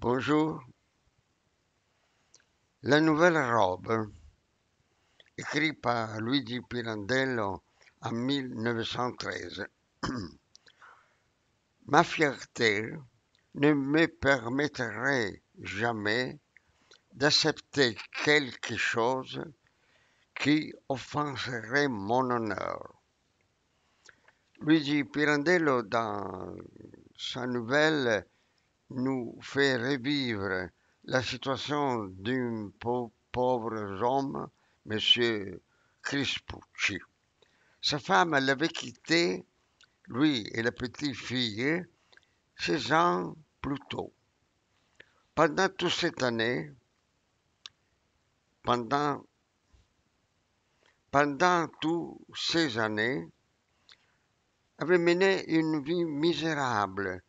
Bonjour. La nouvelle robe, écrite par Luigi Pirandello en 1913. Ma fierté ne me permettrait jamais d'accepter quelque chose qui offenserait mon honneur. Luigi Pirandello, dans sa nouvelle, nous fait revivre la situation d'un pauvre homme, Monsieur Crispucci. Sa femme l'avait quitté, lui et la petite fille, 16 ans plus tôt. Pendant toute cette année, pendant, pendant toutes ces années, avait mené une vie misérable,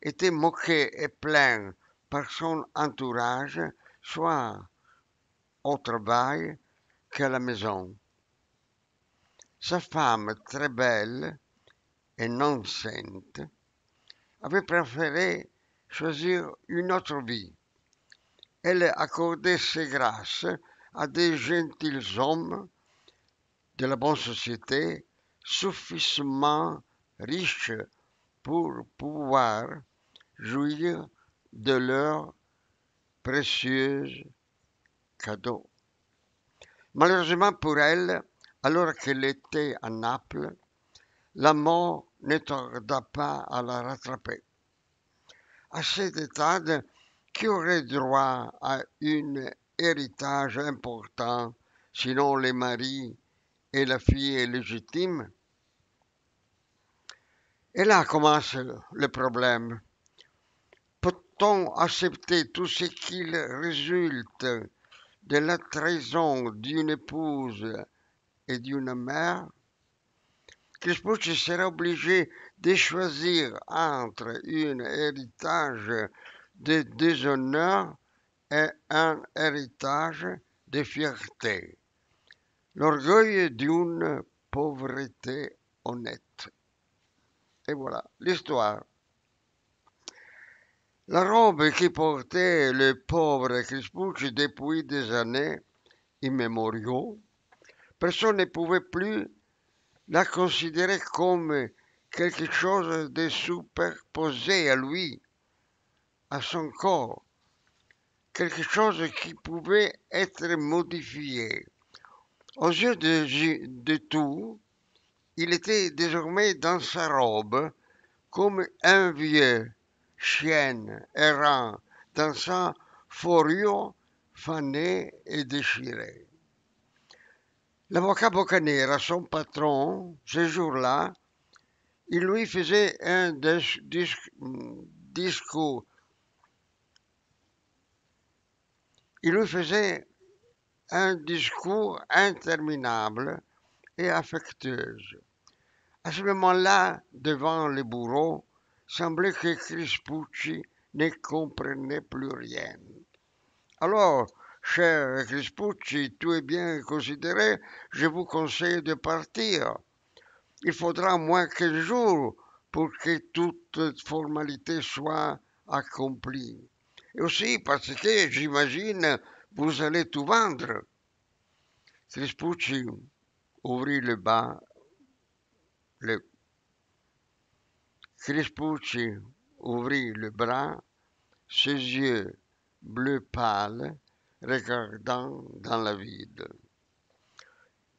était moqué et plaint par son entourage, soit au travail qu'à la maison. Sa femme, très belle et non sainte, avait préféré choisir une autre vie. Elle accordait ses grâces à des gentilshommes de la bonne société suffisamment riches pour pouvoir jouir de leurs précieux cadeaux. Malheureusement pour elle, alors qu'elle était à Naples, la mort ne tarda pas à la rattraper. À cet état, qui aurait droit à un héritage important, sinon les maris et la fille légitime? Et là commence le problème. Peut-on accepter tout ce qui résulte de la trahison d'une épouse et d'une mère? Crispucci sera obligé de choisir entre un héritage de déshonneur et un héritage de fierté, l'orgueil d'une pauvreté honnête. Et voilà l'histoire. La robe qui portait le pauvre Crispucci depuis des années immémoriaux, personne ne pouvait plus la considérait comme quelque chose de superposé à lui, à son corps, quelque chose qui pouvait être modifié. Aux yeux de tout, il était désormais dans sa robe comme un vieux chien errant dans sa fourrure fanée et déchirée. L'avocat Boccanera, son patron, ce jour-là, il lui faisait un discours. Il lui faisait un discours interminable et affectueux. À ce moment-là, devant le bourreau, semblait que Crispucci ne comprenait plus rien. Alors, cher Crispucci, tout est bien considéré, je vous conseille de partir. Il faudra moins 15 jours pour que toute formalité soit accomplie. Et aussi parce que, j'imagine, vous allez tout vendre. Crispucci ouvrit le bas. Crispucci ouvrit le bras, ses yeux bleu pâle, regardant dans la vide.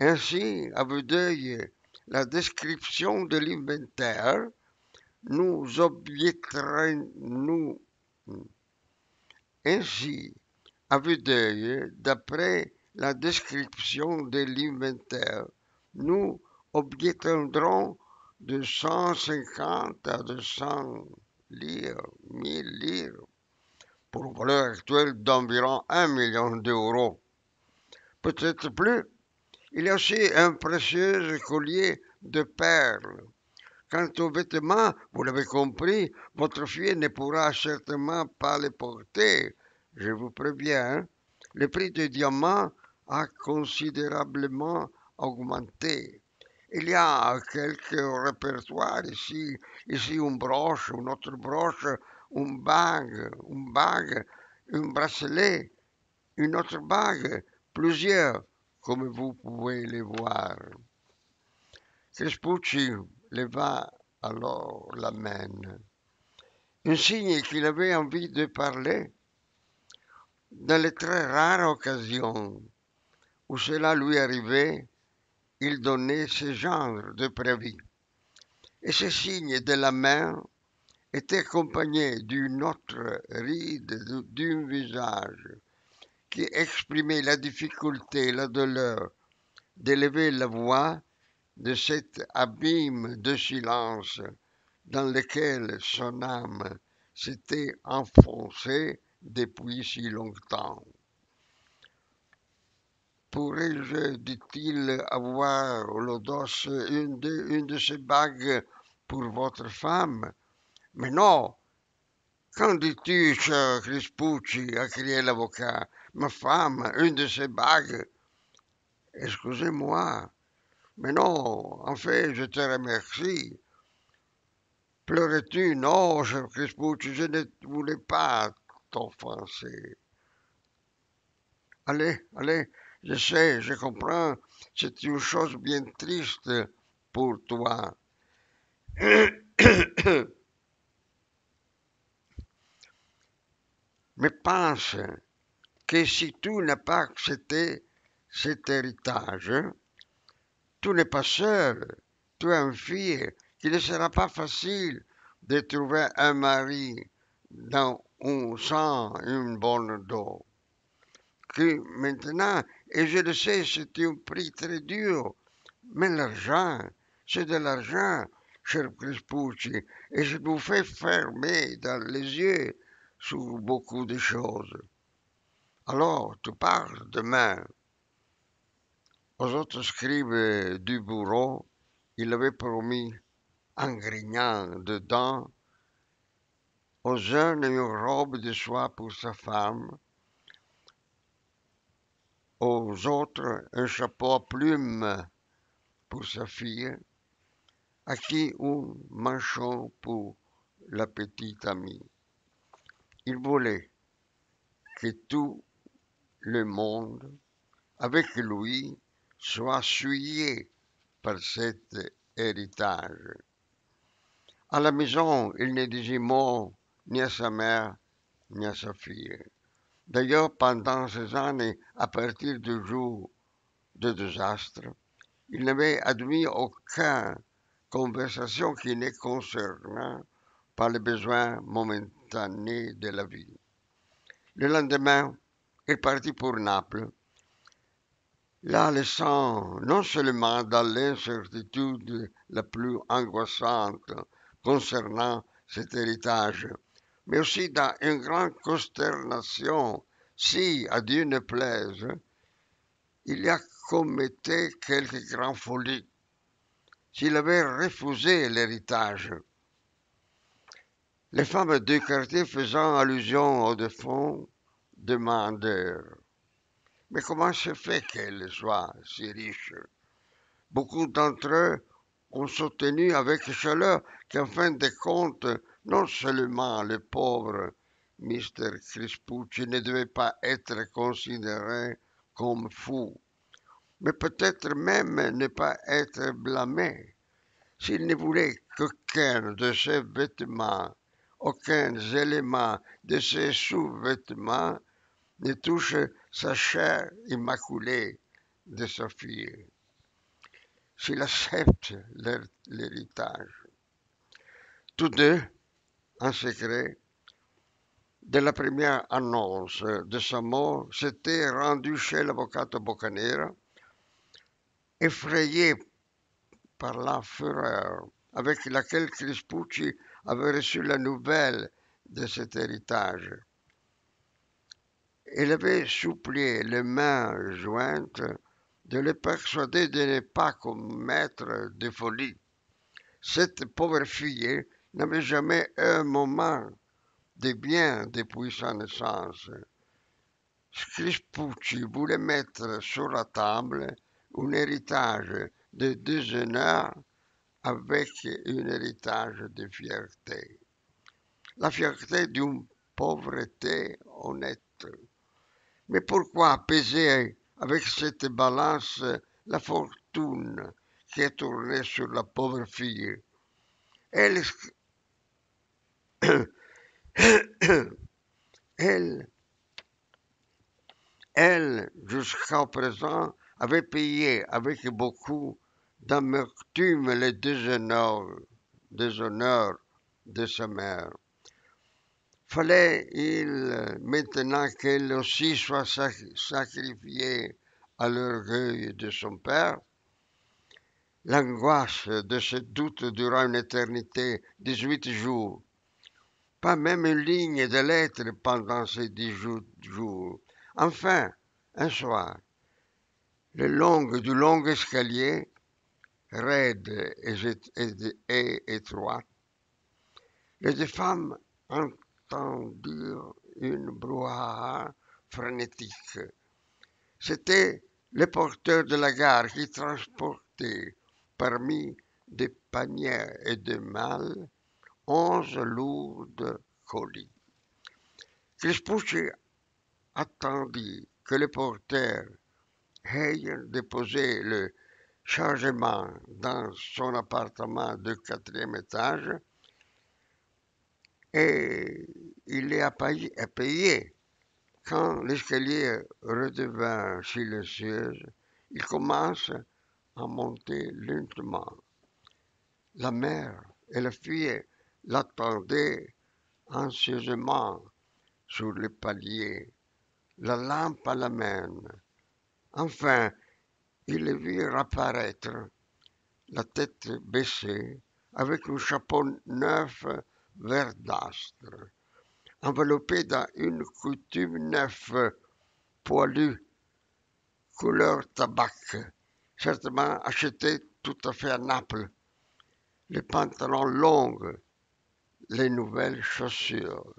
Ainsi, à vue d'œil, la description de l'inventaire nous obvietterons. Ainsi, à vue d'œil, d'après la description de l'inventaire, nous obtiendrons de 150 à 200 lire, 1000 lire, pour une valeur actuelle d'environ 1 million d'euros. Peut-être plus. Il y a aussi un précieux collier de perles. Quant aux vêtements, vous l'avez compris, votre fille ne pourra certainement pas les porter. Je vous préviens, le prix des diamants a considérablement augmenté. Il y a quelques répertoires ici une broche, une autre broche une bague, un bracelet, une autre bague, plusieurs, comme vous pouvez les voir. Crespucci leva alors la main, un signe qu'il avait envie de parler. Dans les très rares occasions où cela lui arrivait, il donnait ce genre de préavis. Et ce signe de la main était accompagné d'une autre ride d'un visage qui exprimait la difficulté, la douleur d'élever la voix de cet abîme de silence dans lequel son âme s'était enfoncée depuis si longtemps. Pourrais-je, dit-il, avoir l'audace une de ces bagues pour votre femme? Mais non! Qu'en dis-tu, cher Crispucci? A crié l'avocat. Ma femme, une de ces bagues. Excusez-moi, mais non, en fait, je te remercie. Pleurais-tu? Non, cher Crispucci, je ne voulais pas t'offenser. Allez, allez, je sais, je comprends, c'est une chose bien triste pour toi. Mais pense que si tu n'as pas accepté cet héritage, tu n'es pas seul, tu es une fille, qu'il ne sera pas facile de trouver un mari sans une bonne dot. Que maintenant, et je le sais, c'est un prix très dur, mais l'argent, c'est de l'argent, cher Crespucci, et je vous fais fermer dans les yeux sur beaucoup de choses. Alors, tu parles demain. Aux autres scribes du bureau, il avait promis, en grignant dedans, aux uns une robe de soie pour sa femme, aux autres un chapeau à plumes pour sa fille, à qui un manchon pour la petite amie. Il voulait que tout le monde, avec lui, soit souillé par cet héritage. À la maison, il ne disait mot ni à sa mère ni à sa fille. D'ailleurs, pendant ces années, à partir du jour de désastre, il n'avait admis aucune conversation qui ne concernât pas les besoins momentanés de la vie. Le lendemain, il partit pour Naples, la laissant non seulement dans l'incertitude la plus angoissante concernant cet héritage, mais aussi dans une grande consternation si, à Dieu ne plaise, il y a commetté quelque grande folie, s'il avait refusé l'héritage. Les femmes du quartier faisant allusion au défunt demandèrent: mais comment se fait qu'elle soit si riche? Beaucoup d'entre eux ont soutenu avec chaleur qu'en fin de compte, non seulement le pauvre Mr. Crispucci ne devait pas être considéré comme fou, mais peut-être même ne pas être blâmé s'il ne voulait qu'aucun de ses vêtements, aucun élément de ses sous-vêtements ne touche sa chair immaculée de sa fille. S'il accepte l'héritage. Tous deux, en secret, dès la première annonce de sa mort, s'étaient rendus chez l'avocate Boccanera, effrayés par la fureur avec laquelle Crispucci avait reçu la nouvelle de cet héritage. Il avait supplié les mains jointes de le persuader de ne pas commettre de folie. Cette pauvre fille n'avait jamais eu un moment de bien depuis sa naissance. Crispucci voulait mettre sur la table un héritage de déshonneur avec un héritage de fierté. la fierté d'une pauvreté honnête. Mais pourquoi peser avec cette balance la fortune qui est tournée sur la pauvre fille? Elle, elle, elle, jusqu'à présent, avait payé avec beaucoup d'amertume les déshonneurs de sa mère. Fallait-il maintenant qu'elle aussi soit sacrifiée à l'orgueil de son père? L'angoisse de ce doute dura une éternité, 18 jours. Pas même une ligne de lettre pendant ces 18 jours. Enfin, un soir, du long escalier, raide et étroit, les deux femmes entendirent une brouhaha frénétique. C'était le porteur de la gare qui transportait parmi des paniers et des malles 11 lourds colis. Crispucci attendit que le porteur ait déposé le chargement dans son appartement du quatrième étage et il est à payer. Quand l'escalier redevint silencieux, il commence à monter lentement. La mère et la fille l'attendaient anxieusement sur le palier, la lampe à la main. Enfin, ils le virent apparaître, la tête baissée, avec un chapeau neuf verdâtre, enveloppé dans une coutume neuve poilue, couleur tabac, certainement acheté tout à fait à Naples, les pantalons longs, les nouvelles chaussures.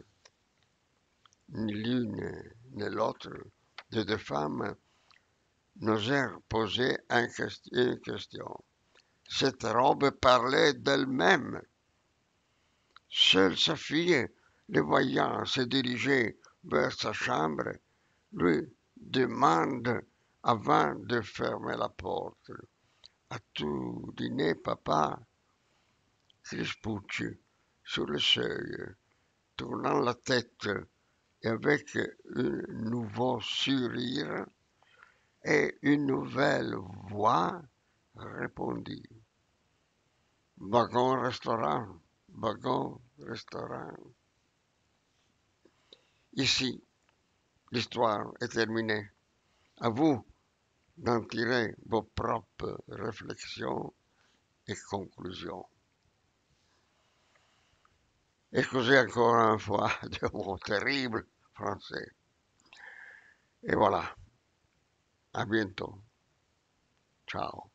Ni l'une ni l'autre des deux femmes n'osèrent poser une question. Cette robe parlait d'elle-même. Seule sa fille, le voyant se diriger vers sa chambre, lui demande avant de fermer la porte. As-tu dîné, papa? Crispucci, sur le seuil, tournant la tête et avec un nouveau sourire et une nouvelle voix, répondit. Wagon-restaurant, wagon-restaurant. Ici, l'histoire est terminée. À vous d'en tirer vos propres réflexions et conclusions. Excusez encore une fois de mon terrible français. Et voilà, à bientôt. Ciao.